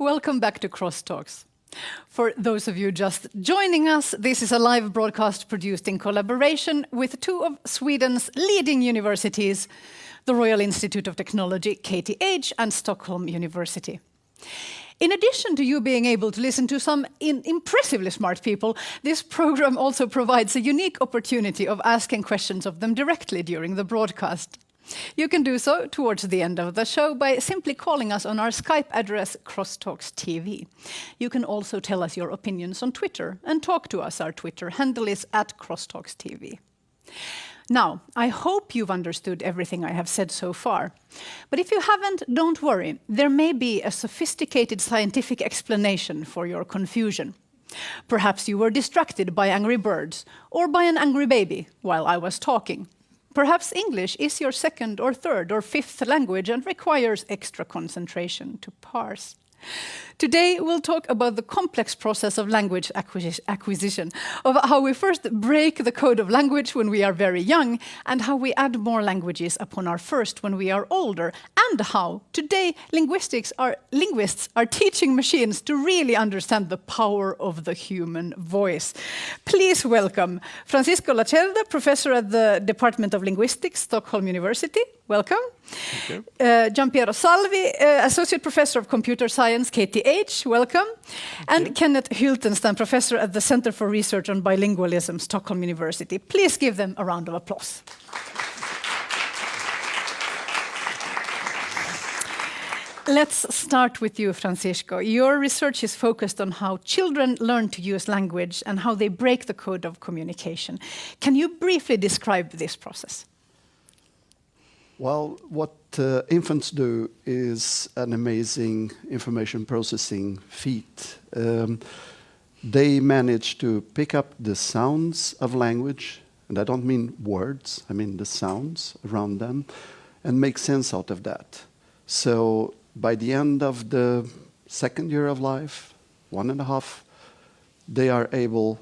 Welcome back to Crosstalks. For those of you just joining us, this is a live broadcast produced in collaboration with two of Sweden's leading universities, the Royal Institute of Technology, KTH, and Stockholm University. In addition to you being able to listen to some impressively smart people, this program also provides a unique opportunity of asking questions of them directly during the broadcast. You can do so towards the end of the show by simply calling us on our Skype address, Crosstalks TV. You can also tell us your opinions on Twitter and talk to us. Our Twitter handle is @Crosstalks TV. Now, I hope you've understood everything I have said so far. But if you haven't, don't worry. There may be a sophisticated scientific explanation for your confusion. Perhaps you were distracted by angry birds or by an angry baby while I was talking. Perhaps English is your second or third or fifth language and requires extra concentration to parse. Today, we'll talk about the complex process of language acquisition, of how we first break the code of language when we are very young, and how we add more languages upon our first when we are older, and how today linguists are teaching machines to really understand the power of the human voice. Please welcome Francisco Lacerda, professor at the Department of Linguistics, Stockholm University. Welcome. Thank you. Giampiero Salvi, associate professor of computer science, KTH. Welcome. And Kenneth Hyltenstam, professor at the Center for Research on Bilingualism, Stockholm University. Please give them a round of applause. Let's start with you, Francisco. Your research is focused on how children learn to use language and how they break the code of communication. Can you briefly describe this process? Well, what infants do is an amazing information processing feat. They manage to pick up the sounds of language, and I don't mean words, I mean the sounds around them, and make sense out of that. So by the end of the second year of life, 1.5, they are able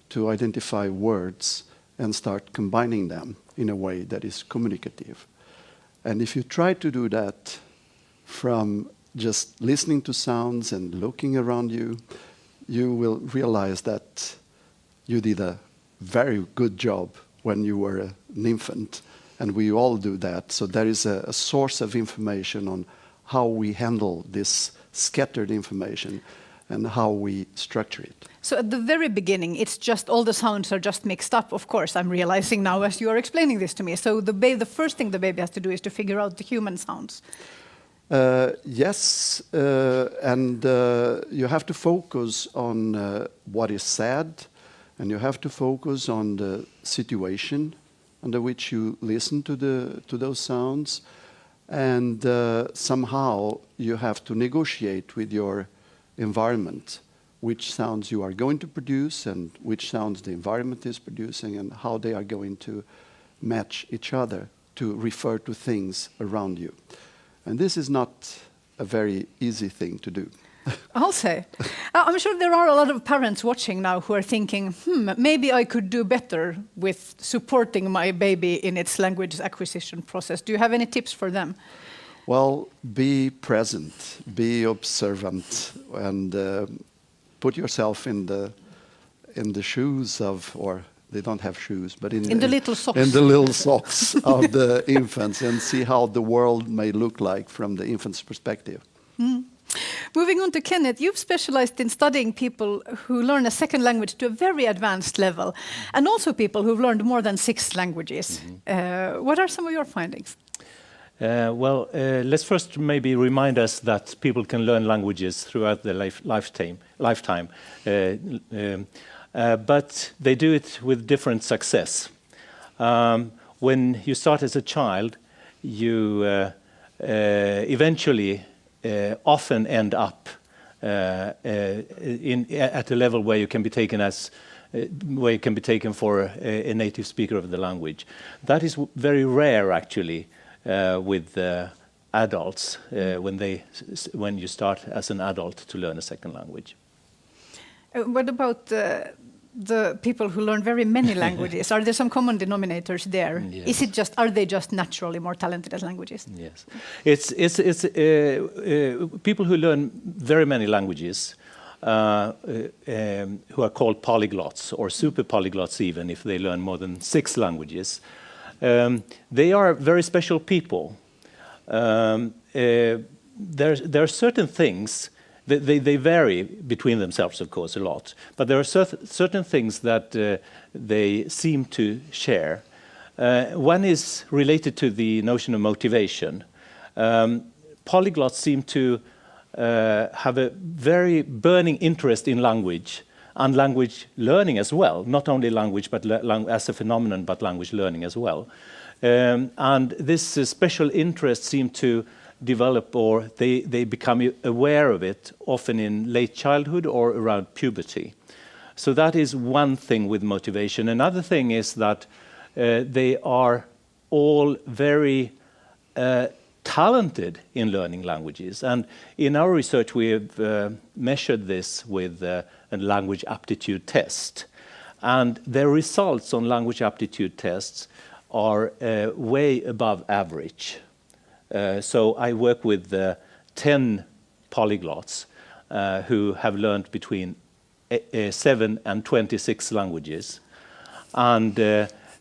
to identify words and start combining them in a way that is communicative. And if you try to do that from just listening to sounds and looking around you, you will realize that you did a very good job when you were an infant, and we all do that. So there is a source of information on how we handle this scattered information and how we structure it. So at the very beginning, it's just all the sounds are just mixed up. Of course, I'm realizing now as you are explaining this to me. So the first thing the baby has to do is to figure out the human sounds. Yes, and you have to focus on what is said, and you have to focus on the situation under which you listen to those sounds, and somehow you have to negotiate with your environment which sounds you are going to produce and which sounds the environment is producing and how they are going to match each other to refer to things around you. And this is not a very easy thing to do. I'll say. I'm sure there are a lot of parents watching now who are thinking, maybe I could do better with supporting my baby in its language acquisition process. Do you have any tips for them? Well, be present, be observant, and put yourself in the shoes of, or they don't have shoes, but in the little socks. In the little socks of the infants, and see how the world may look like from the infant's perspective. Moving on to Kenneth, you've specialized in studying people who learn a second language to a very advanced level, and also people who've learned more than 6 languages. What are some of your findings? Let's first maybe remind us that people can learn languages throughout their lifetime. But they do it with different success. When you start as a child, you eventually often end up at a level where you can be taken for a native speaker of the language. That is very rare, actually, with adults when you start as an adult to learn a second language. What about the people who learn very many languages? Are there some common denominators there? Yes. Is it just, are they just naturally more talented at languages? Yes, it's people who learn very many languages who are called polyglots or super polyglots, even if they learn more than 6 languages. They are very special people. There are certain things. They vary between themselves, of course, a lot. But there are certain things that they seem to share. One is related to the notion of motivation. Polyglots seem to have a very burning interest in language and language learning as well. Not only language, but as a phenomenon, but language learning as well. And this special interest seems to develop, or they become aware of it often in late childhood or around puberty. So that is one thing with motivation. Another thing is that they are all very talented in learning languages. And in our research, we have measured this with a language aptitude test. And their results on language aptitude tests are way above average. So I work with 10 polyglots who have learned between 7 and 26 languages, and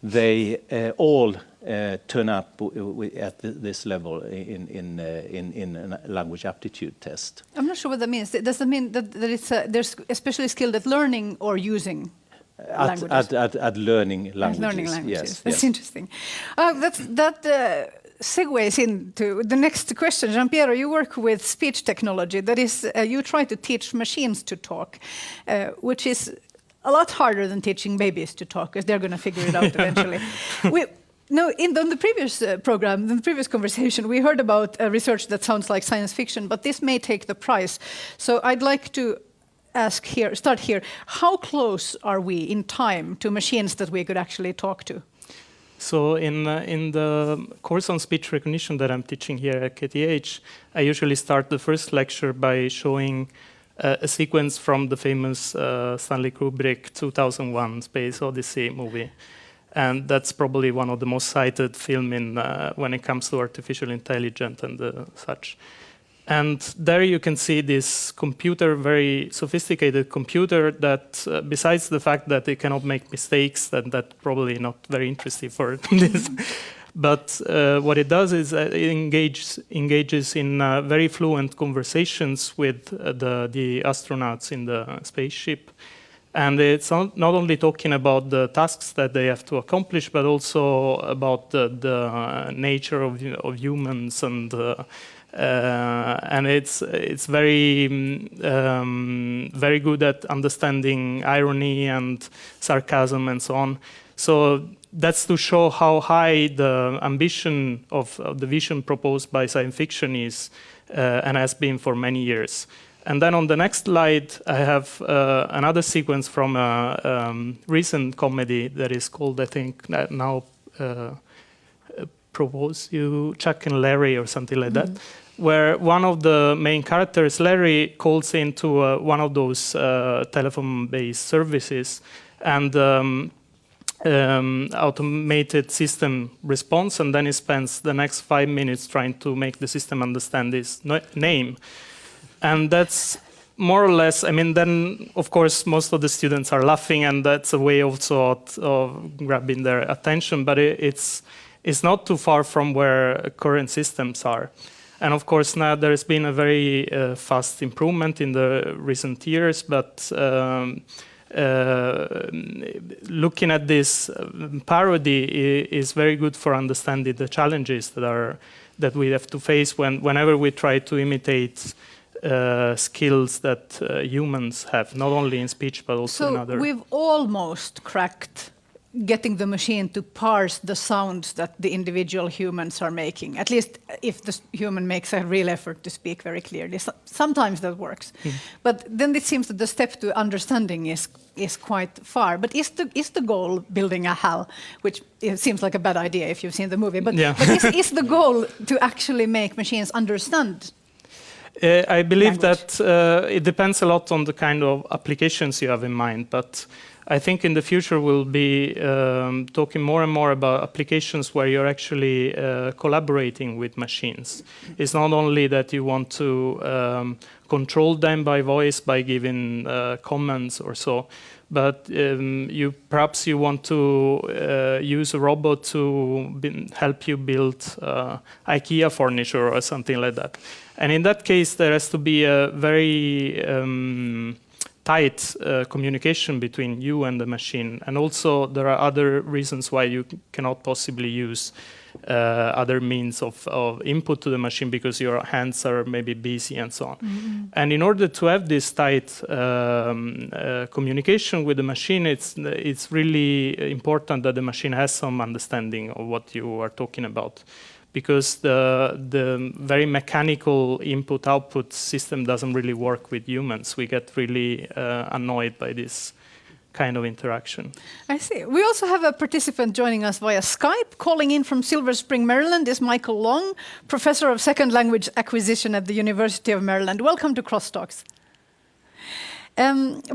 they all turn up at this level in a language aptitude test. I'm not sure what that means. Does that mean that they're especially skilled at learning or using languages? At learning languages. Learning languages. Yes, That's interesting. That segues into the next question. Giampiero, you work with speech technology. That is, you try to teach machines to talk, which is a lot harder than teaching babies to talk, because they're going to figure it out eventually. In the previous program, in the previous conversation, we heard about research that sounds like science fiction, but this may take the prize. So I'd like to start here. How close are we in time to machines that we could actually talk to? So in the course on speech recognition that I'm teaching here at KTH, I usually start the first lecture by showing a sequence from the famous Stanley Kubrick 2001 Space Odyssey movie. And that's probably one of the most cited film when it comes to artificial intelligence and such. And there you can see this computer, very sophisticated computer that, besides the fact that it cannot make mistakes, that's probably not very interesting for this. But what it does is it engages in very fluent conversations with the astronauts in the spaceship. And it's not only talking about the tasks that they have to accomplish, but also about the nature of humans and it's very very good at understanding irony and sarcasm and so on. So that's to show how high the ambition of the vision proposed by science fiction is and has been for many years. And then on the next slide, I have another sequence from a recent comedy that is called, I think, now Propose You, Chuck and Larry or something like that, where one of the main characters, Larry, calls into one of those telephone-based services, and automated system responds, and then he spends the next 5 minutes trying to make the system understand his name. And that's more or less, I mean, then, of course, most of the students are laughing, and that's a way also of grabbing their attention, but it's not too far from where current systems are. And of course, now there's been a very fast improvement in the recent years, but looking at this parody is very good for understanding the challenges that we have to face whenever we try to imitate skills that humans have, not only in speech but also in other. So we've almost cracked getting the machine to parse the sounds that the individual humans are making, at least if the human makes a real effort to speak very clearly. Sometimes that works. But then it seems that the step to understanding is quite far. But is the goal building a HAL, which it seems like a bad idea if you've seen the movie, but is the goal to actually make machines understand? I believe language? that it depends a lot on the kind of applications you have in mind, but I think in the future we'll be talking more and more about applications where you're actually collaborating with machines. It's not only that you want to control them by voice, by giving comments or so, but perhaps you want to use a robot to help you build IKEA furniture or something like that. And in that case, there has to be a very tight communication between you and the machine. And also, there are other reasons why you cannot possibly use other means of input to the machine because your hands are maybe busy and so on. Mm-hmm. And in order to have this tight communication with the machine, it's really important that the machine has some understanding of what you are talking about, because the very mechanical input-output system doesn't really work with humans. We get really annoyed by this kind of interaction. I see. We also have a participant joining us via Skype. Calling in from Silver Spring, Maryland is Michael Long, Professor of Second Language Acquisition at the University of Maryland. Welcome to Crosstalks.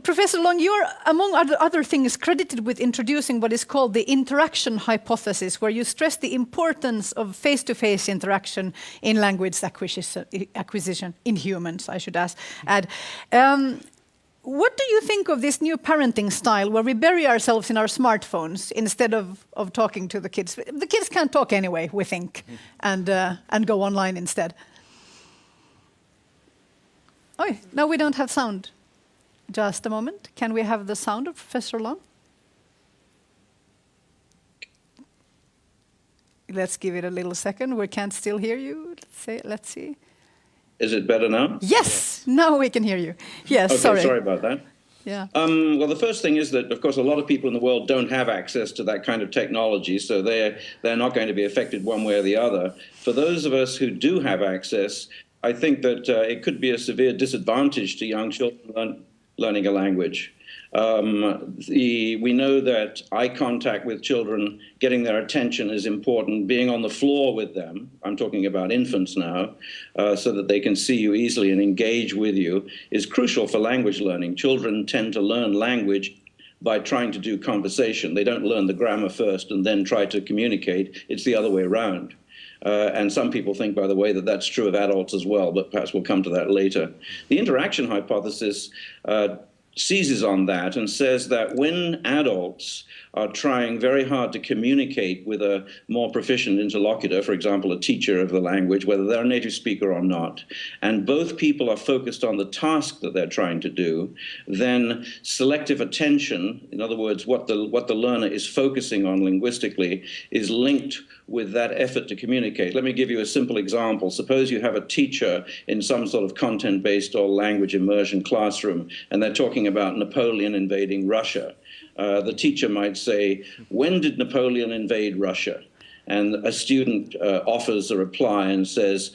Professor Long, you're, among other things, credited with introducing what is called the interaction hypothesis, where you stress the importance of face-to-face interaction in language acquisition in humans, I should add. What do you think of this new parenting style where we bury ourselves in our smartphones instead of talking to the kids? The kids can't talk anyway, we think, and go online instead. Oh, no, we don't have sound. Just a moment. Can we have the sound of Professor Long? Let's give it a little second. We can't still hear you. Let's see. Is it better now? Yes, now we can hear you. Yes, okay, sorry about that. Yeah. Well, the first thing is that, of course, a lot of people in the world don't have access to that kind of technology, so they're not going to be affected one way or the other. For those of us who do have access, I think that it could be a severe disadvantage to young children learning a language. We know that eye contact with children, getting their attention is important. Being on the floor with them, I'm talking about infants now, so that they can see you easily and engage with you, is crucial for language learning. Children tend to learn language by trying to do conversation. They don't learn the grammar first and then try to communicate. It's the other way around. And some people think, by the way, that that's true of adults as well, but perhaps we'll come to that later. The interaction hypothesis seizes on that and says that when adults are trying very hard to communicate with a more proficient interlocutor, for example, a teacher of the language, whether they're a native speaker or not, and both people are focused on the task that they're trying to do, then selective attention, in other words, what the learner is focusing on linguistically, is linked with that effort to communicate. Let me give you a simple example. Suppose you have a teacher in some sort of content-based or language immersion classroom, and they're talking about Napoleon invading Russia. The teacher might say, when did Napoleon invade Russia? And a student offers a reply and says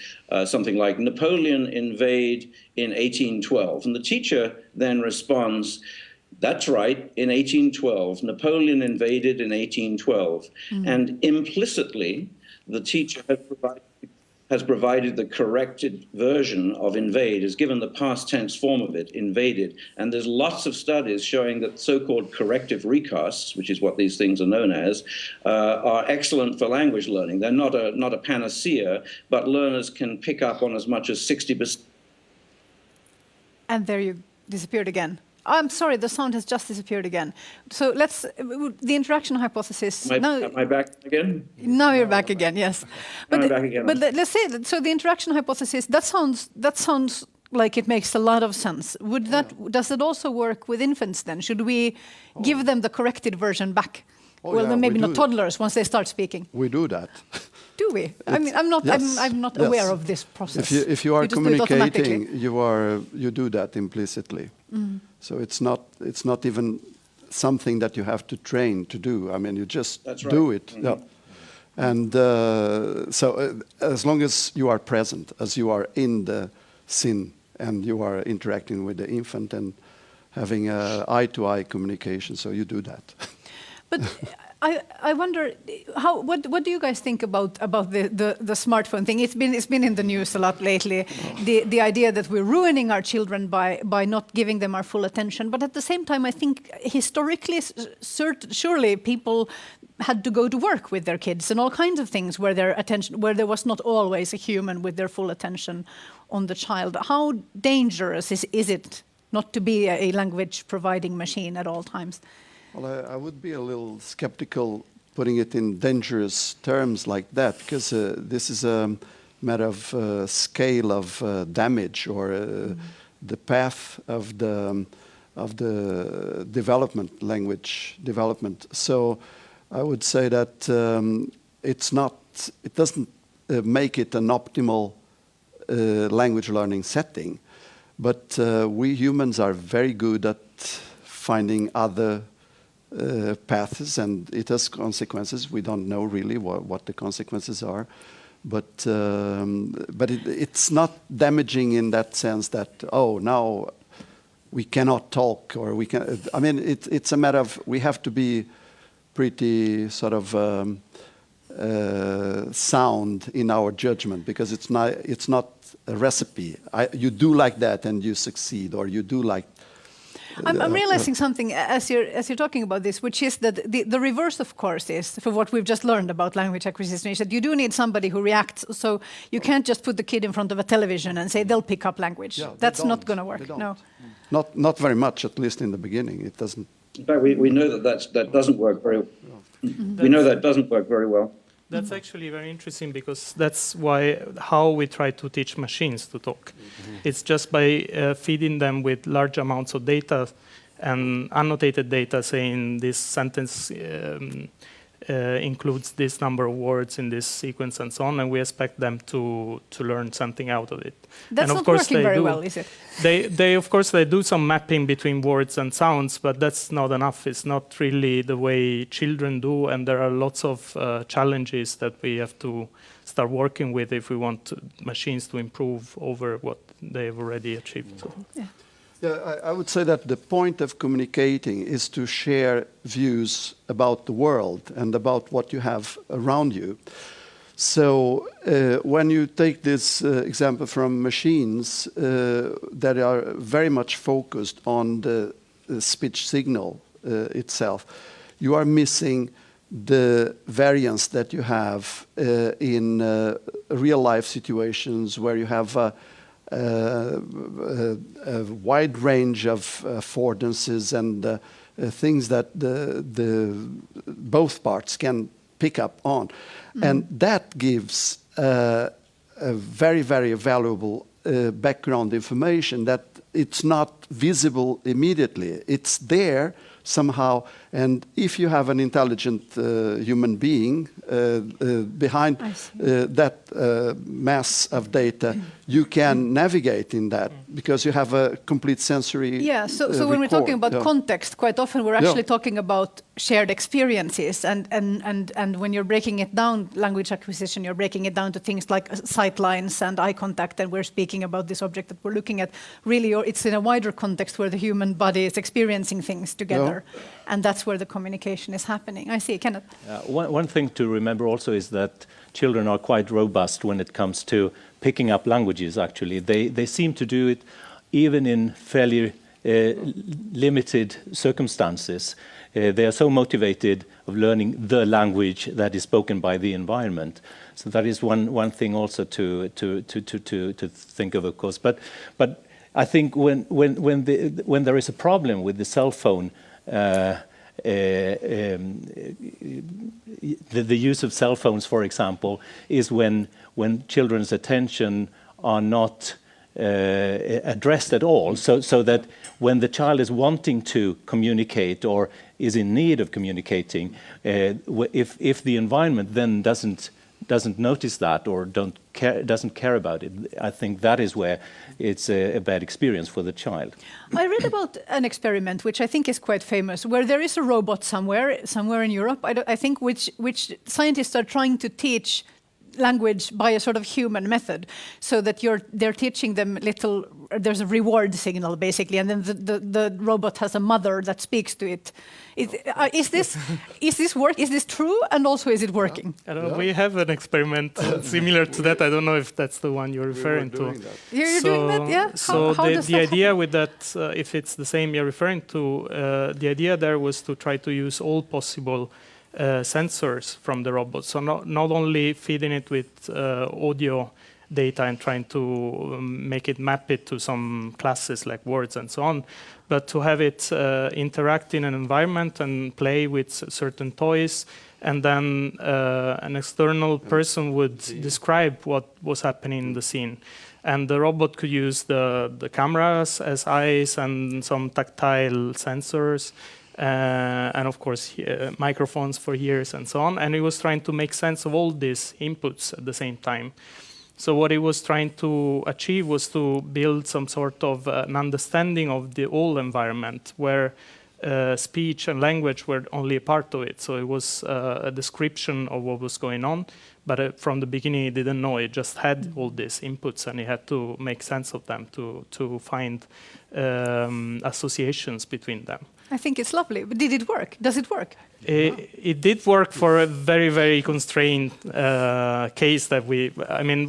something like, Napoleon invaded in 1812. And the teacher then responds, that's right, in 1812. Napoleon invaded in 1812. Mm-hmm. And implicitly, the teacher has provided the corrected version of invade, has given the past tense form of it, invaded. And there's lots of studies showing that so-called corrective recasts, which is what these things are known as, are excellent for language learning. They're not a panacea, but learners can pick up on as much as 60%. And there you disappeared again. I'm sorry, the sound has just disappeared again. So let's, the interaction hypothesis. Am I back again? Now you're back again, yes. But I'm back again. But let's say that, so the interaction hypothesis, that sounds like it makes a lot of sense. Does it also work with infants then? Should we give them the corrected version back? Then maybe not toddlers once they start speaking. We do that. Do we? I mean, I'm not aware of this process. If you are communicating, you do that implicitly. Mm. So it's not even something that you have to train to do. I mean, you just do it. Mm-hmm. Yeah. And so as long as you are present, as you are in the scene, and you are interacting with the infant and having eye-to-eye communication, so you do that. But I wonder what do you guys think about the smartphone thing? It's been in the news a lot lately. The idea that we're ruining our children by not giving them our full attention. But at the same time, I think historically, surely people had to go to work with their kids and all kinds of things where there was not always a human with their full attention on the child. How dangerous is it not to be a language providing machine at all times? Well, I would be a little skeptical putting it in dangerous terms like that, because this is a matter of scale of damage or the path of the development, language development. So I would say that it doesn't make it an optimal language learning setting, but we humans are very good at finding other paths, and it has consequences. We don't know really what the consequences are, but it's not damaging in that sense that now we cannot talk or we can. I mean, it's a matter of we have to be pretty sort of sound in our judgment, because it's not a recipe. You do like that and you succeed, or you do like. I'm realizing something as you're talking about this, which is that the reverse, of course, is for what we've just learned about language acquisition, is that you do need somebody who reacts. So you can't just put the kid in front of a television and say they'll pick up language. Yeah, that's not going to work. No, not very much, at least in the beginning. It doesn't. In fact, we know that doesn't work very. We know that doesn't work very well. That's actually very interesting, because that's how we try to teach machines to talk. It's just by feeding them with large amounts of data and annotated data, saying this sentence includes this number of words in this sequence and so on, and we expect them to learn something out of it. That's and not working very well, is it? They of course they do some mapping between words and sounds, but that's not enough. It's not really the way children do, and there are lots of challenges that we have to start working with if we want machines to improve over what they've already achieved. So. Yeah. Yeah, I would say that the point of communicating is to share views about the world and about what you have around you. So when you take this example from machines that are very much focused on the speech signal itself, you are missing the variance that you have in real-life situations where you have a wide range of affordances and things that both parts can pick up on. And that gives a very, very valuable background information that it's not visible immediately. It's there somehow, and if you have an intelligent human being behind that mass of data, you can navigate in that because you have a complete sensory. Yeah, so when we're talking about context, quite often we're actually talking about shared experiences, and when you're breaking it down, language acquisition, you're breaking it down to things like sight lines and eye contact, and we're speaking about this object that we're looking at. Really, it's in a wider context where the human body is experiencing things together, and that's where the communication is happening. I see, Kenneth. One thing to remember also is that children are quite robust when it comes to picking up languages, actually. They seem to do it even in fairly limited circumstances. They are so motivated of learning the language that is spoken by the environment. So that is one thing also to think of course. But I think when there is a problem with the cell phone, the use of cell phones, for example, is when children's attention are not addressed at all, so that when the child is wanting to communicate or is in need of communicating, if the environment then doesn't notice that or doesn't care about it, I think that is where it's a bad experience for the child. I read about an experiment which I think is quite famous, where there is a robot somewhere in Europe, I think, which scientists are trying to teach language by a sort of human method, so that they're teaching them little. There's a reward signal basically, and then the robot has a mother that speaks to it. Is this work? Is this true? And also, is it working? I don't know, we have an experiment similar to that. I don't know if that's the one you're referring to. You're doing that, yeah? So how does the that idea happen? with that, if it's the same you're referring to, the idea there was to try to use all possible sensors from the robot. So not only feeding it with audio data and trying to make it map it to some classes like words and so on, but to have it interact in an environment and play with certain toys, and then an external person would describe what was happening in the scene. And the robot could use the cameras as eyes and some tactile sensors, and of course microphones for ears and so on. And it was trying to make sense of all these inputs at the same time. So what it was trying to achieve was to build some sort of an understanding of the whole environment, where speech and language were only a part of it. So it was a description of what was going on, but from the beginning it didn't know. It just had all these inputs, and it had to make sense of them to find associations between them. I think it's lovely. But did it work? Does it work? It did work for a very, very constrained case that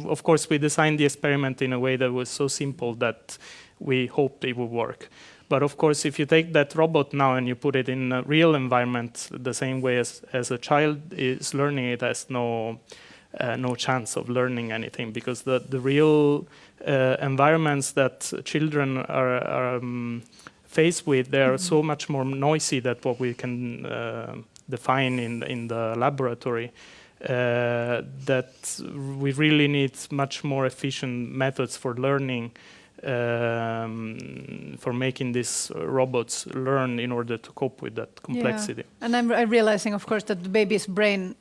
of course, we designed the experiment in a way that was so simple that we hoped it would work. But of course, if you take that robot now and you put it in a real environment, the same way as a child is learning, it has no chance of learning anything, because the real environments that children are faced with, they are so much more noisy than what we can define in the laboratory, that we really need much more efficient methods for learning, for making these robots learn in order to cope with that complexity. Yeah. And I'm realizing, of course, that the baby's brain,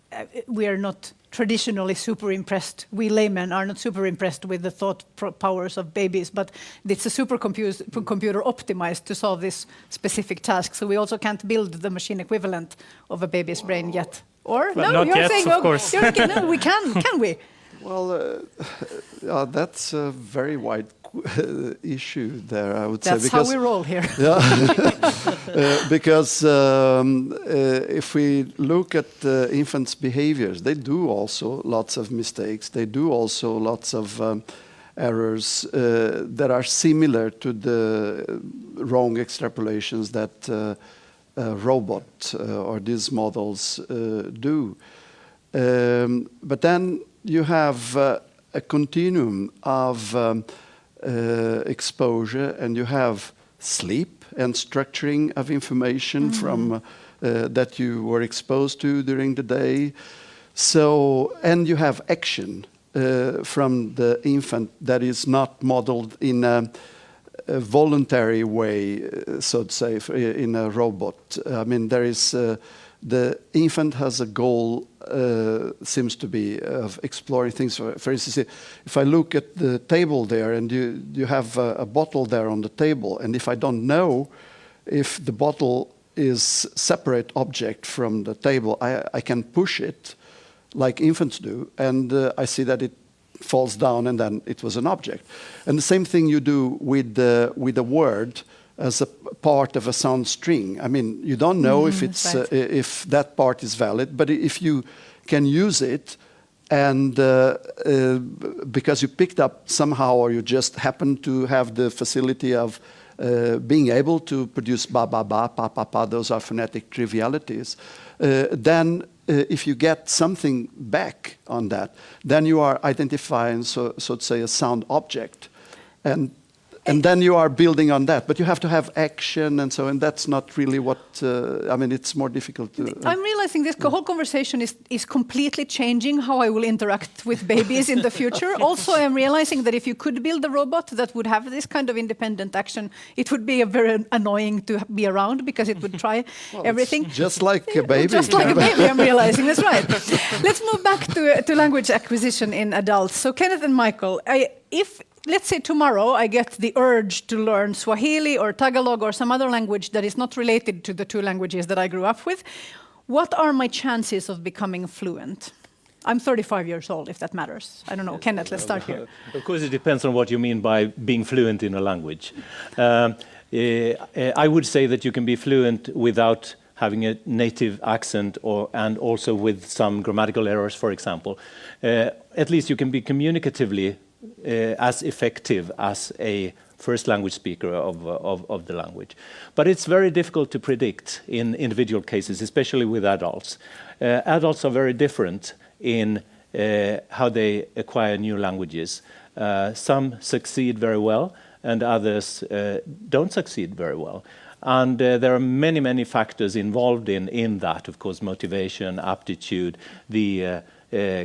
we are not traditionally super impressed. We laymen are not super impressed with the thought powers of babies, but it's a supercomputer optimized to solve this specific task. So we also can't build the machine equivalent of a baby's brain yet. Or well, no, not you're yet, saying of course. no, we can we? Well, that's a very wide issue there, I would That's say. That's how we roll here. Yeah, because if we look at infants' behaviors, they do also lots of mistakes. They do also lots of errors that are similar to the wrong extrapolations that robot or these models do. But then you have a continuum of exposure, and you have sleep and structuring of information from that you were exposed to during the day. So, and you have action from the infant that is not modeled in a voluntary way, so to say, in a robot. I mean, there is the infant has a goal, seems to be, of exploring things. For instance, if I look at the table there, and you have a bottle there on the table, and if I don't know if the bottle is separate object from the table, I can push it like infants do, and I see that it falls down, and then it was an object. And the same thing you do with a word as a part of a sound string. I mean, you don't know if it's right. If that part is valid, but if you can use it, and because you picked up somehow, or you just happen to have the facility of being able to produce ba ba ba, pa pa pa, those are phonetic trivialities, then if you get something back on that, then you are identifying, so to say, a sound object, and then you are building on that. But you have to have action and so, and that's not really what, I mean, it's more difficult to... I'm realizing this whole conversation is completely changing how I will interact with babies in the future. Also, I'm realizing that if you could build a robot that would have this kind of independent action, it would be very annoying to be around, because it would try everything. Just like a baby. Just like a baby, I'm realizing, that's right. Let's move back to language acquisition in adults. So Kenneth and Michael, if let's say tomorrow I get the urge to learn Swahili or Tagalog or some other language that is not related to the two languages that I grew up with, what are my chances of becoming fluent? I'm 35 years old, if that matters. I don't know. Kenneth, let's start here. Of course, it depends on what you mean by being fluent in a language. I would say that you can be fluent without having a native accent and also with some grammatical errors, for example. At least you can be communicatively as effective as a first language speaker of the language. But it's very difficult to predict in individual cases, especially with adults. Adults are very different in how they acquire new languages. Some succeed very well, and others don't succeed very well. And there are many, many factors involved in that, of course, motivation, aptitude, the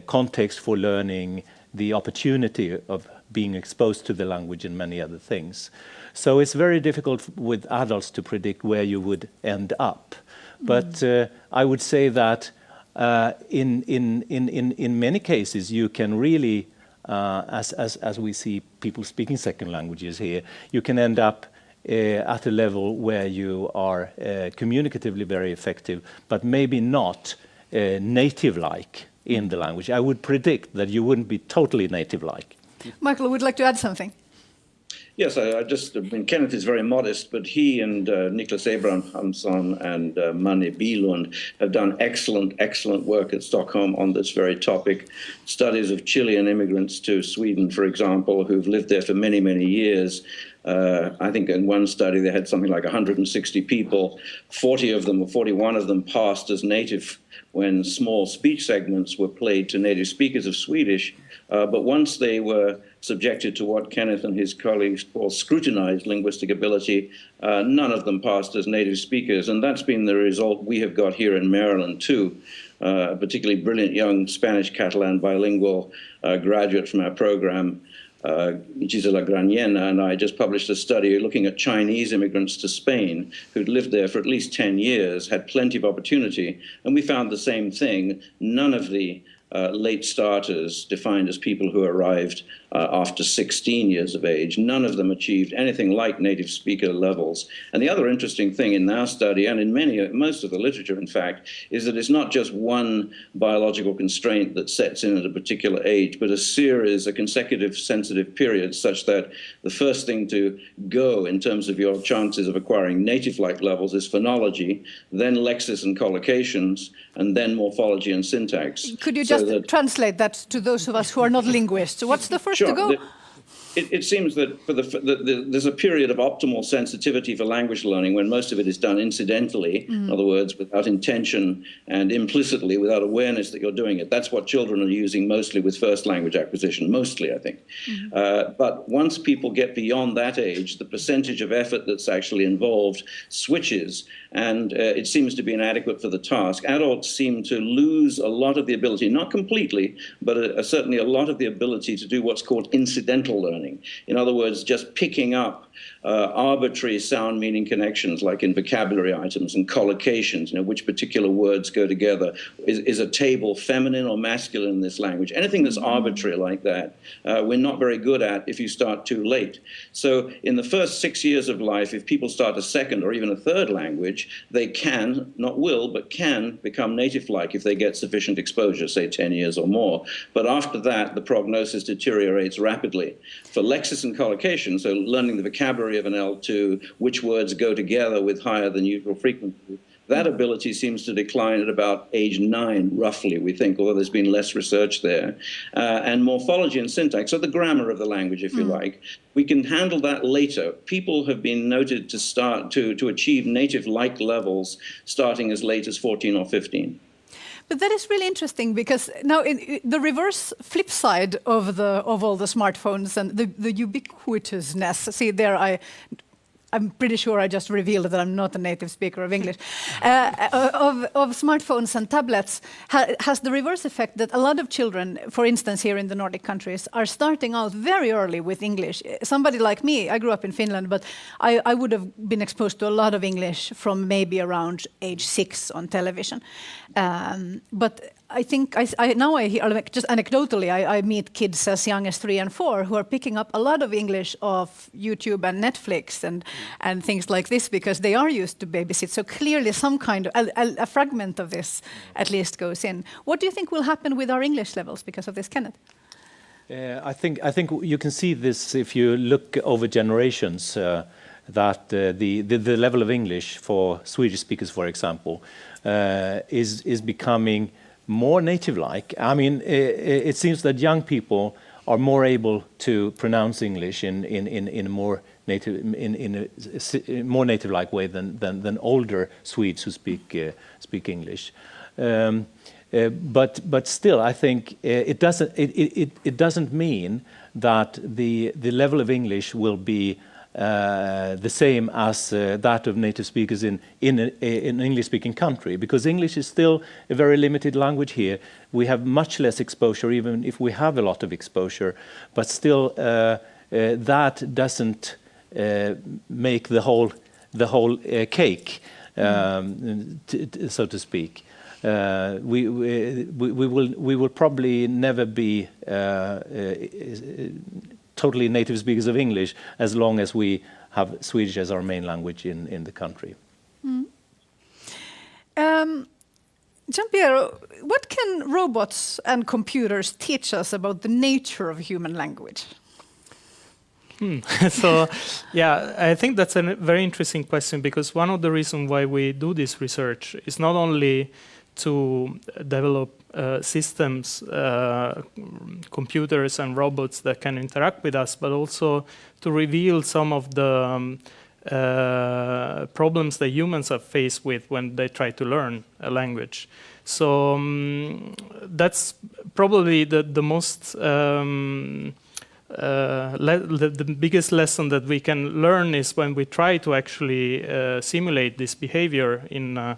context for learning, the opportunity of being exposed to the language and many other things. So it's very difficult with adults to predict where you would end up. But I would say that in many cases you can really, as we see people speaking second languages here, you can end up at a level where you are communicatively very effective, but maybe not native-like in the language. I would predict that you wouldn't be totally native-like. Michael, would like to add something? Yes, I mean, Kenneth is very modest, but he and Niklas Abrahamsson and Manne Bylund have done excellent work at Stockholm on this very topic. Studies of Chilean immigrants to Sweden, for example, who've lived there for many, many years. I think in one study they had something like 160 people. 40 of them or 41 of them passed as native when small speech segments were played to native speakers of Swedish. But once they were subjected to what Kenneth and his colleagues call scrutinized linguistic ability, none of them passed as native speakers. And that's been the result we have got here in Maryland, too. A particularly brilliant young Spanish-Catalan bilingual graduate from our program, Gisela Graniena, and I just published a study looking at Chinese immigrants to Spain who'd lived there for at least 10 years, had plenty of opportunity, and we found the same thing. None of the late starters, defined as people who arrived after 16 years of age, none of them achieved anything like native speaker levels. And the other interesting thing in our study, and in most of the literature, in fact, is that it's not just one biological constraint that sets in at a particular age, but a consecutive sensitive periods, such that the first thing to go in terms of your chances of acquiring native-like levels is phonology, then lexis and collocations, and then morphology and syntax. Could you just translate that to those of us who are not linguists? What's the first to go? It seems that there's a period of optimal sensitivity for language learning when most of it is done incidentally, in other words, without intention and implicitly, without awareness that you're doing it. That's what children are using mostly with first language acquisition, mostly, I think. But once people get beyond that age, the percentage of effort that's actually involved switches, and it seems to be inadequate for the task. Adults seem to lose a lot of the ability, not completely, but certainly a lot of the ability to do what's called incidental learning. In other words, just picking up arbitrary sound meaning connections, like in vocabulary items and collocations, which particular words go together. Is a table feminine or masculine in this language? Anything that's arbitrary like that, we're not very good at if you start too late. So in the first 6 years of life, if people start a second or even a third language, they can, not will, but can become native-like if they get sufficient exposure, say 10 years or more. But after that, the prognosis deteriorates rapidly. For lexis and collocation, so learning the vocabulary of an L2, which words go together with higher than usual frequency, that ability seems to decline at about age 9, roughly, we think, although there's been less research there. And morphology and syntax, so the grammar of the language, if you like, we can handle that later. People have been noted to start to achieve native-like levels starting as late as 14 or 15. But that is really interesting, because now the reverse flip side of all the smartphones and the ubiquitousness. See, there I'm pretty sure I just revealed that I'm not a native speaker of English. Of smartphones and tablets has the reverse effect that a lot of children, for instance, here in the Nordic countries, are starting out very early with English. Somebody like me, I grew up in Finland, but I would have been exposed to a lot of English from maybe around age 6 on television. But I think now I hear, like, just anecdotally, I meet kids as young as 3 and 4 who are picking up a lot of English off YouTube and Netflix and things like this because they are used to babysit. So clearly some kind of, a fragment of this at least goes in. What do you think will happen with our English levels because of this, Kenneth? I think you can see this if you look over generations, that the level of English for Swedish speakers, for example, is becoming more native-like. I mean, it seems that young people are more able to pronounce English in a more more native-like way than older Swedes who speak English. But still, I think it doesn't mean that the level of English will be the same as that of native speakers in an English-speaking country, because English is still a very limited language here. We have much less exposure, even if we have a lot of exposure, but still that doesn't make the whole cake, so to speak. We will probably never be totally native speakers of English as long as we have Swedish as our main language in the country. Giampiero, what can robots and computers teach us about the nature of human language? So, yeah, I think that's a very interesting question, because one of the reasons why we do this research is not only to develop systems, computers and robots that can interact with us, but also to reveal some of the problems that humans are faced with when they try to learn a language. So that's probably the most the biggest lesson that we can learn is when we try to actually simulate this behavior in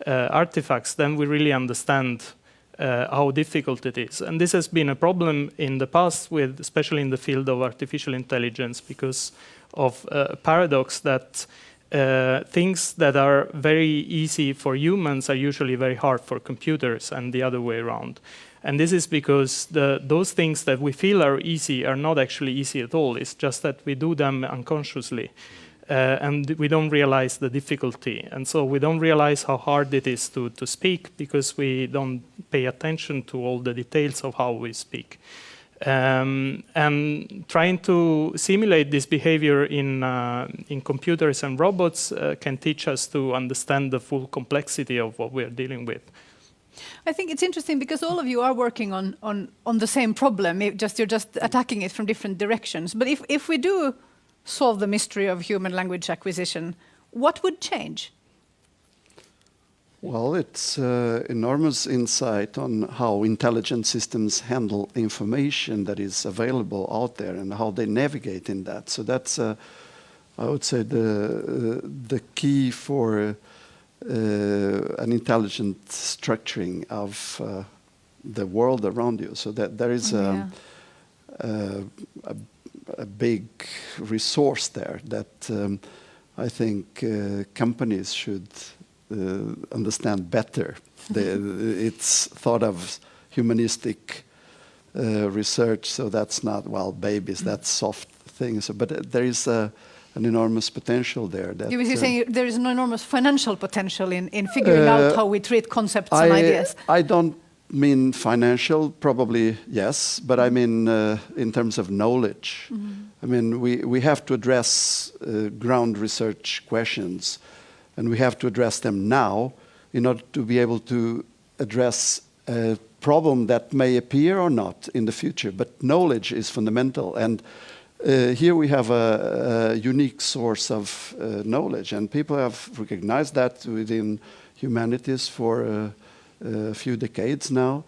artifacts. Then we really understand how difficult it is. And this has been a problem in the past, with, especially in the field of artificial intelligence, because of a paradox that things that are very easy for humans are usually very hard for computers, and the other way around. And this is because those things that we feel are easy are not actually easy at all. It's just that we do them unconsciously. And we don't realize the difficulty. And so we don't realize how hard it is to speak, because we don't pay attention to all the details of how we speak. And trying to simulate this behavior in computers and robots can teach us to understand the full complexity of what we are dealing with. I think it's interesting because all of you are working on the same problem. You're just attacking it from different directions. But if we do solve the mystery of human language acquisition, what would change? Well, it's enormous insight on how intelligent systems handle information that is available out there and how they navigate in that. So that's, I would say, the key for an intelligent structuring of the world around you. So that there is a big resource there that I think companies should understand better. It's thought of humanistic research, so that's not, well, babies, that's soft things. But there is an enormous potential there. That, you were saying there is an enormous financial potential in figuring out how we treat concepts and ideas. I don't mean financial, probably yes, but I mean in terms of knowledge. I mean, we have to address ground research questions, and we have to address them now in order to be able to address a problem that may appear or not in the future. But knowledge is fundamental, and here we have a unique source of knowledge, and people have recognized that within humanities for a few decades now.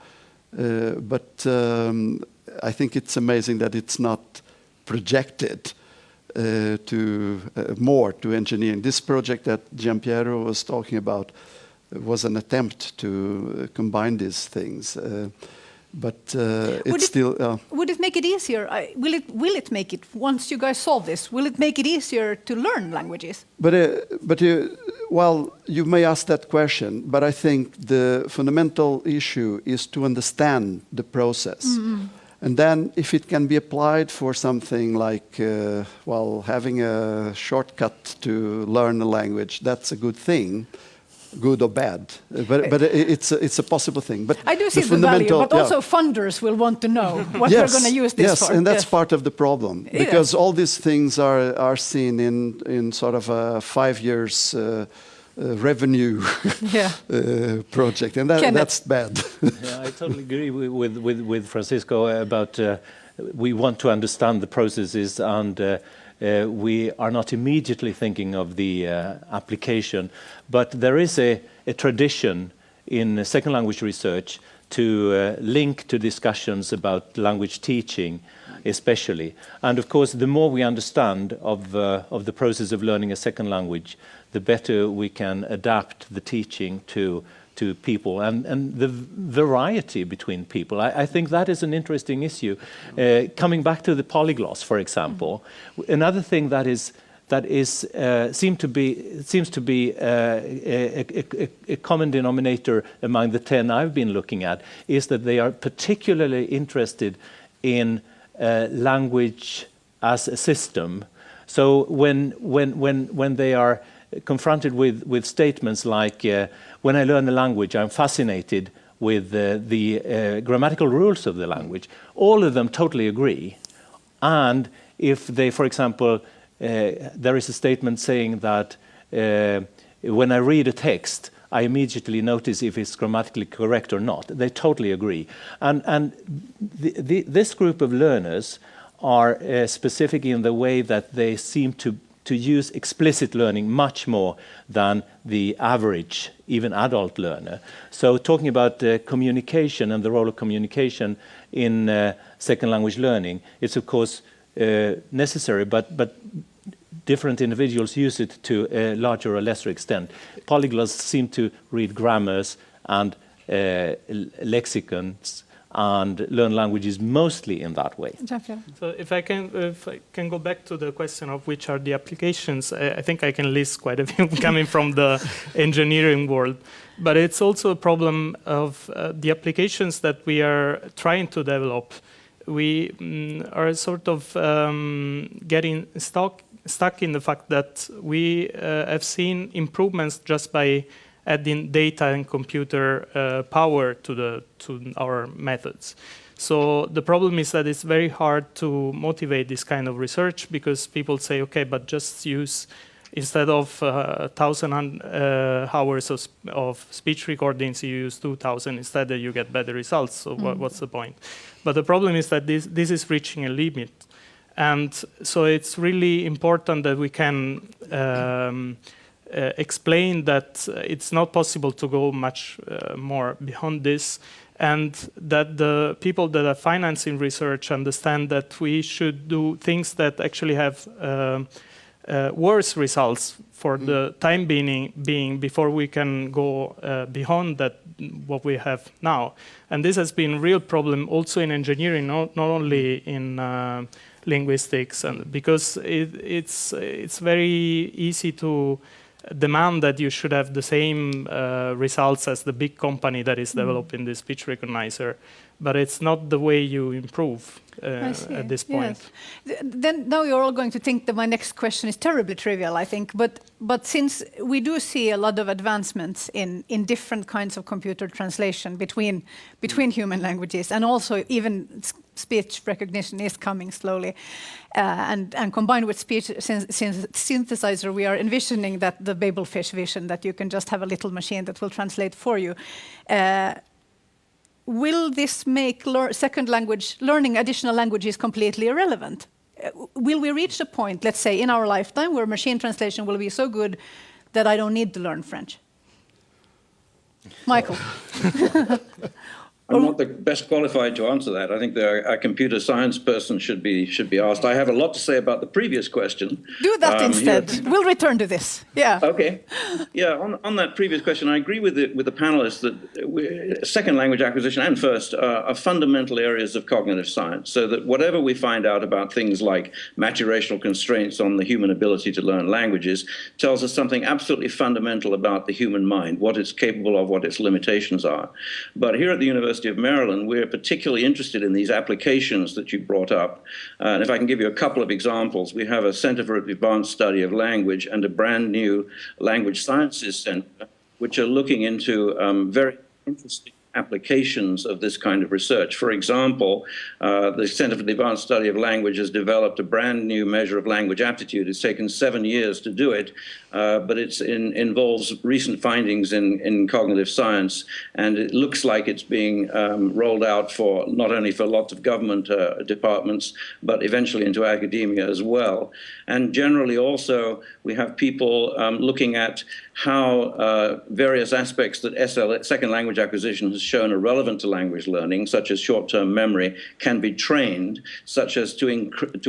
But I think it's amazing that it's not projected more to engineering. This project that Giampiero was talking about was an attempt to combine these things. But it's still... would it make it easier? Will it make it, once you guys solve this, will it make it easier to learn languages? But Well, you may ask that question, but I think the fundamental issue is to understand the process. And then if it can be applied for something like, having a shortcut to learn a language, that's a good thing, good or bad. But it's a possible thing. But I do see the value, but also funders will want to know what we're going to use this for. Yes, and that's part of the problem. Because all these things are seen in sort of a 5 years revenue project, and that's bad. I totally agree with Francisco about we want to understand the processes, and we are not immediately thinking of the application. But there is a tradition in second language research to link to discussions about language teaching, especially. And of course, the more we understand of the process of learning a second language, the better we can adapt the teaching to people and the variety between people. I think that is an interesting issue. Coming back to the polyglots, for example, another thing seems to be a common denominator among the 10 I've been looking at is that they are particularly interested in language as a system. So when they are confronted with statements like, when I learn a language, I'm fascinated with the grammatical rules of the language, all of them totally agree. And if they, for example, there is a statement saying that when I read a text, I immediately notice if it's grammatically correct or not. They totally agree. And this group of learners are specific in the way that they seem to use explicit learning much more than the average, even adult learner. So talking about communication and the role of communication in second language learning, it's of course necessary, but different individuals use it to a larger or lesser extent. Polyglots seem to read grammars and lexicons and learn languages mostly in that way. Giampiero. So if I can go back to the question of which are the applications, I think I can list quite a few coming from the engineering world. But it's also a problem of the applications that we are trying to develop. We are sort of getting stuck in the fact that we have seen improvements just by adding data and computer power to our methods. So the problem is that it's very hard to motivate this kind of research because people say, okay, but just use, instead of 1,000 hours of speech recordings, you use 2,000 instead, you get better results. So what's the point? But the problem is that this is reaching a limit. And so it's really important that we can explain that it's not possible to go much more beyond this, and that the people that are financing research understand that we should do things that actually have worse results for the time being before we can go beyond that what we have now. And this has been a real problem also in engineering, not only in linguistics, and because it's very easy to demand that you should have the same results as the big company that is developing the speech recognizer, but it's not the way you improve at this point. Yes. Then now you're all going to think that my next question is terribly trivial, I think, but since we do see a lot of advancements in different kinds of computer translation between human languages, and also even speech recognition is coming slowly, and combined with speech synthesizer, we are envisioning that the Babelfish vision, that you can just have a little machine that will translate for you. Will this make second language learning additional languages completely irrelevant? Will we reach a point, let's say, in our lifetime where machine translation will be so good that I don't need to learn French? Michael. I'm not the best qualified to answer that. I think a computer science person should be asked. I have a lot to say about the previous question. Do that instead. Here. We'll return to this. Yeah. Okay. Yeah. On that previous question, I agree with the panelists that second language acquisition and first are fundamental areas of cognitive science. So that whatever we find out about things like maturational constraints on the human ability to learn languages tells us something absolutely fundamental about the human mind, what it's capable of, what its limitations are. But here at the University of Maryland, we're particularly interested in these applications that you brought up. And if I can give you a couple of examples, we have a Center for Advanced Study of Language and a brand new Language Sciences Center, which are looking into very interesting applications of this kind of research. For example, the Center for the Advanced Study of Language has developed a brand new measure of language aptitude. It's taken 7 years to do it, but it involves recent findings in cognitive science, and it looks like it's being rolled out for not only for lots of government departments, but eventually into academia as well. And generally also, we have people looking at how various aspects that second language acquisition has shown are relevant to language learning, such as short-term memory, can be trained, such as to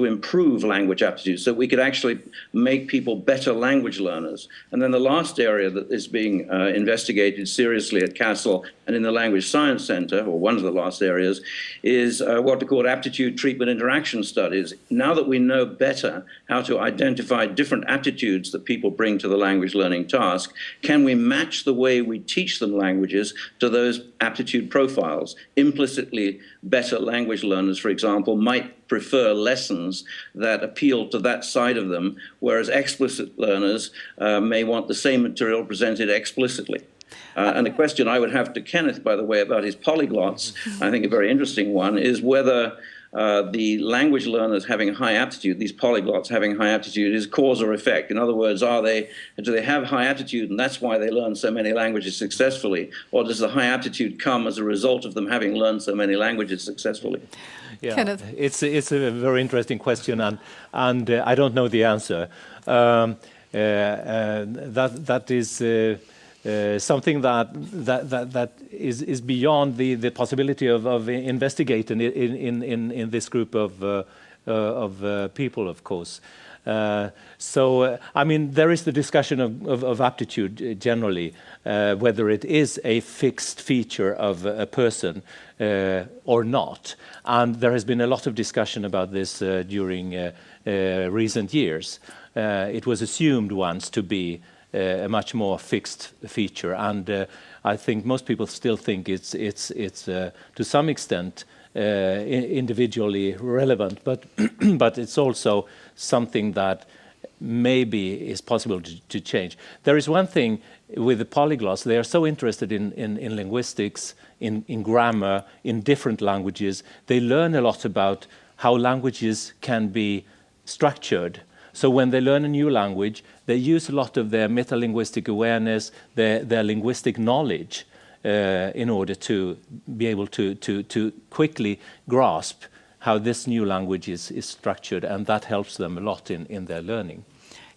improve language aptitude, so we could actually make people better language learners. And then the last area that is being investigated seriously at Castle and in the Language Science Center, or one of the last areas, is what are called aptitude treatment interaction studies. Now that we know better how to identify different aptitudes that people bring to the language learning task, can we match the way we teach them languages to those aptitude profiles? Implicitly, better language learners, for example, might prefer lessons that appeal to that side of them, whereas explicit learners may want the same material presented explicitly. And a question I would have to Kenneth, by the way, about his polyglots, I think a very interesting one, is whether the language learners having high aptitude, these polyglots having high aptitude, is cause or effect. In other words, do they have high aptitude and that's why they learn so many languages successfully? Or does the high aptitude come as a result of them having learned so many languaes successfully? Yeah, Kenneth. it's a very interesting question, and I don't know the answer. That is something that is beyond the possibility of investigating in this group of people, of course. So, I mean, there is the discussion of aptitude generally, whether it is a fixed feature of a person or not. And there has been a lot of discussion about this during recent years. It was assumed once to be a much more fixed feature, and I think most people still think it's to some extent individually relevant, but but it's also something that maybe is possible to change. There is one thing with the polyglots; they are so interested in linguistics, in grammar, in different languages. They learn a lot about how languages can be structured. So when they learn a new language, they use a lot of their metalinguistic awareness, their linguistic knowledge, in order to be able to quickly grasp how this new language is structured, and that helps them a lot in their learning.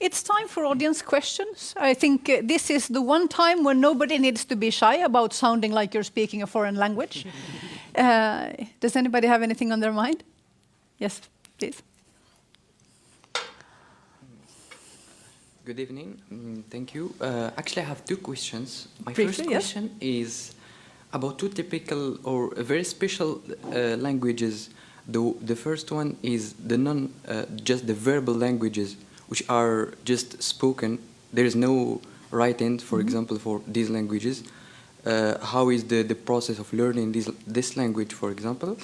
It's time for audience questions. I think this is the one time when nobody needs to be shy about sounding like you're speaking a foreign language. Does anybody have anything on their mind? Yes, please. Good evening. Thank you. Actually, I have two questions. My Briefly, first question is about two typical or very special languages. The first one is the just the verbal languages, which are just spoken. There is no writing, for example, for these languages. How is the process of learning this language, for example?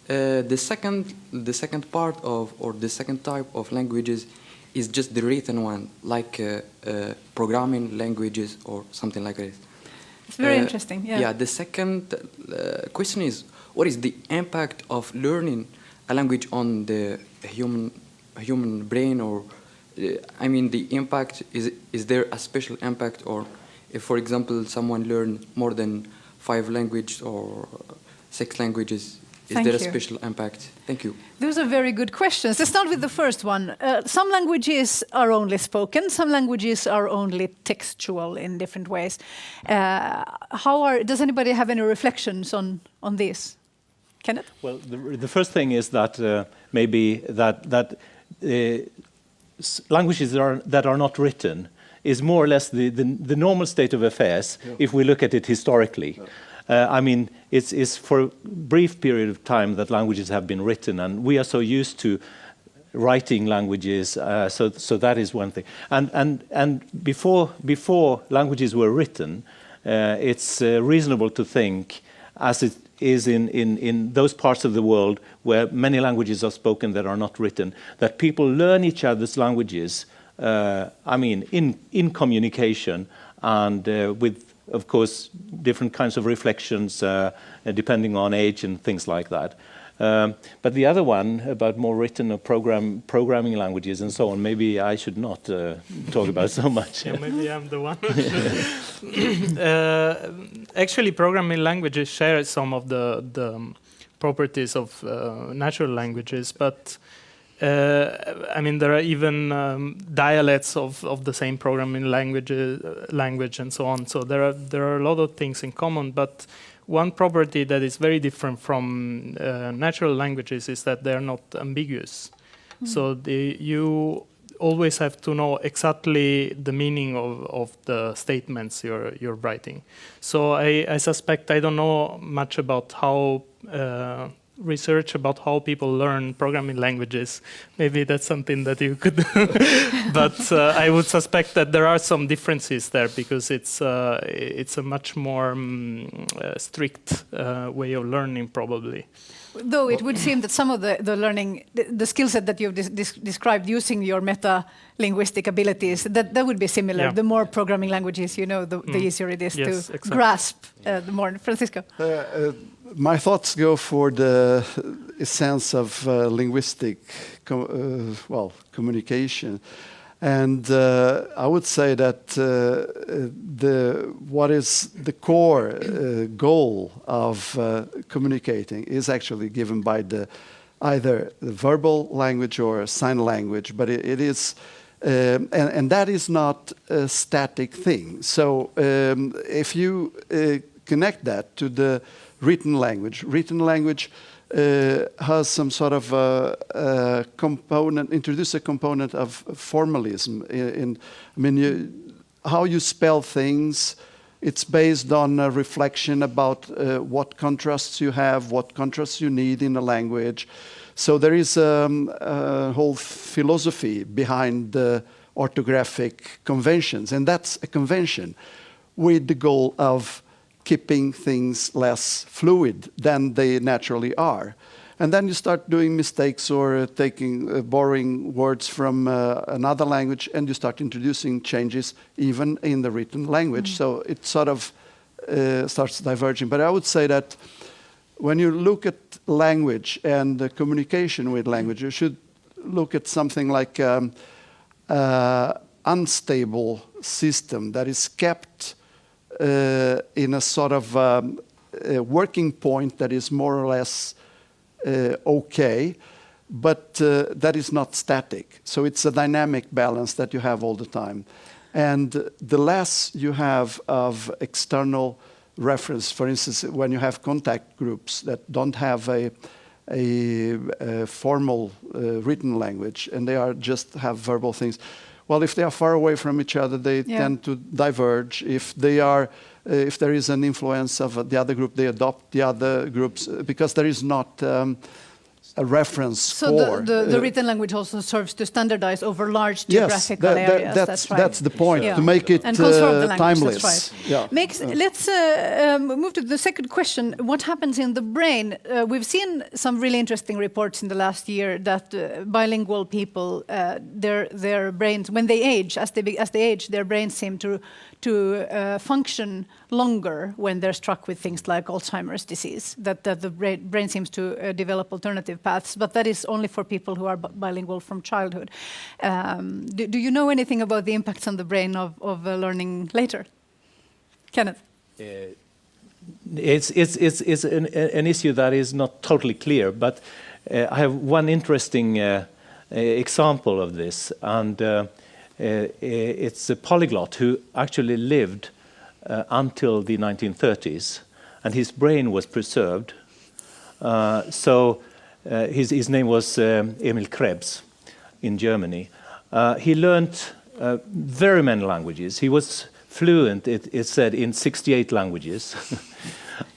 The second part of, or the second type of languages is just the written one, like programming languages or something like this. It's very interesting, yeah. Yeah, the second question is, what is the impact of learning a language on the human brain, or, I mean, the impact, is there a special impact, or if, for example, someone learn more than 5 languages or 6 languages, Is Thank there a you. special impact? Thank you. Those are very good questions. Let's start with the first one. Some languages are only spoken, some languages are only textual in different ways. Does anybody have any reflections on this? Kenneth? Well, the first thing is that maybe that languages that are not written is more or less the normal state of affairs if we look at it historically. I mean, it's for a brief period of time that languages have been written, and we are so used to writing languages, so that is one thing. And before languages were written, it's reasonable to think, as it is in those parts of the world where many languages are spoken that are not written, that people learn each other's languages, I mean, in communication and with, of course, different kinds of reflections depending on age and things like that. But the other one about more written or programming languages and so on, maybe I should not talk about so much. Yeah, maybe I'm the one. Actually, programming languages share some of the properties of natural languages, but I mean, there are even dialects of the same programming language and so on. So there are a lot of things in common. But one property that is very different from natural languages is that they are not ambiguous. So you always have to know exactly the meaning of the statements you're writing. So I suspect I don't know much about how research about how people learn programming languages. Maybe that's something that you could but I would suspect that there are some differences there because it's a much more strict way of learning probably. Though it would seem that some of the learning, the skill set that you've described using your meta-linguistic abilities, that would be similar. Yeah. The more programming languages you know, the easier it is to exactly. grasp the more. Francisco? My thoughts go for the essence of linguistic communication. And I would say that what is the core goal of communicating is actually given by either the verbal language or sign language, but it is, and that is not a static thing. So if you connect that to the written language has some sort of introduce a component of formalism. How you spell things, it's based on a reflection about what contrasts you have, what contrasts you need in a language. So there is a whole philosophy behind the orthographic conventions, and that's a convention with the goal of keeping things less fluid than they naturally are. And then you start doing mistakes or borrowing words from another language, and you start introducing changes even in the written language. So it sort of starts diverging. But I would say that when you look at language and the communication with language, you should look at something like unstable system that is kept in a sort of working point that is more or less okay, but that is not static. So it's a dynamic balance that you have all the time. And the less you have of external reference, for instance, when you have contact groups that don't have a formal written language and they are just have verbal things, well, if they are far away from each other, they tend to diverge. If there is an influence of the other group, they adopt the other groups because there is not a reference score. So the written language also serves to standardize over large geographical areas. That's right. That's the point, to make it and conserve the language, timeless. That's right. Let's move to the second question. What happens in the brain? We've seen some really interesting reports in the last year that bilingual people, their brains, when they age, as they age, their brains seem to function longer when they're struck with things like Alzheimer's disease. That the brain seems to develop alternative paths, but that is only for people who are bilingual from childhood. Do you know anything about the impacts on the brain of learning later? Kenneth? It's an issue that is not totally clear, but I have one interesting example of this, and it's a polyglot who actually lived until the 1930s, and his brain was preserved. His name was Emil Krebs in Germany. He learned very many languages. He was fluent, it said, in 68 languages,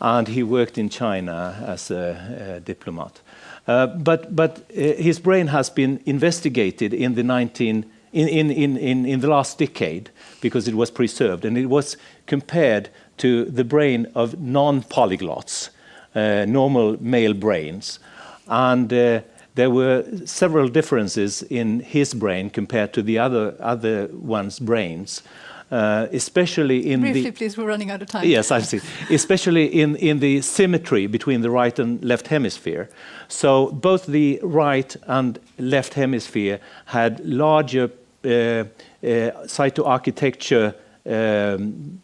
and he worked in China as a diplomat. But his brain has been investigated in the last decade because it was preserved, and it was compared to the brain of non-polyglots, normal male brains, and there were several differences in his brain compared to the other one's brains. Especially in briefly, please, we're running out of time. Yes, I see. Especially in the symmetry between the right and left hemisphere. So both the right and left hemisphere had larger cytoarchitecture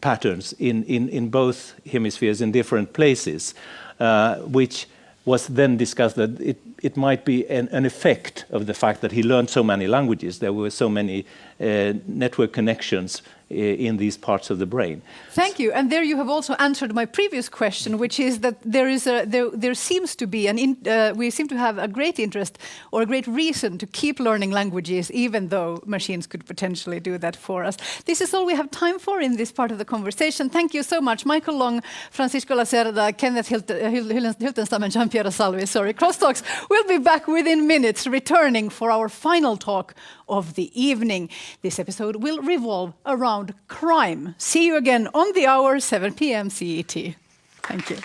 patterns in both hemispheres in different places, which was then discussed that it might be an effect of the fact that he learned so many languages. There were so many network connections in these parts of the brain. Thank you. And there you have also answered my previous question, which is that there seems to be we seem to have a great interest or a great reason to keep learning languages, even though machines could potentially do that for us. This is all we have time for in this part of the conversation. Thank you so much, Michael Long, Francisco Lacerda, Kenneth Hyltenstam, and Giampiero Salvi. Sorry, Crosstalks. We'll be back within minutes, returning for our final talk of the evening. This episode will revolve around crime. See you again on the hour, 7 p.m. CET. Thank you.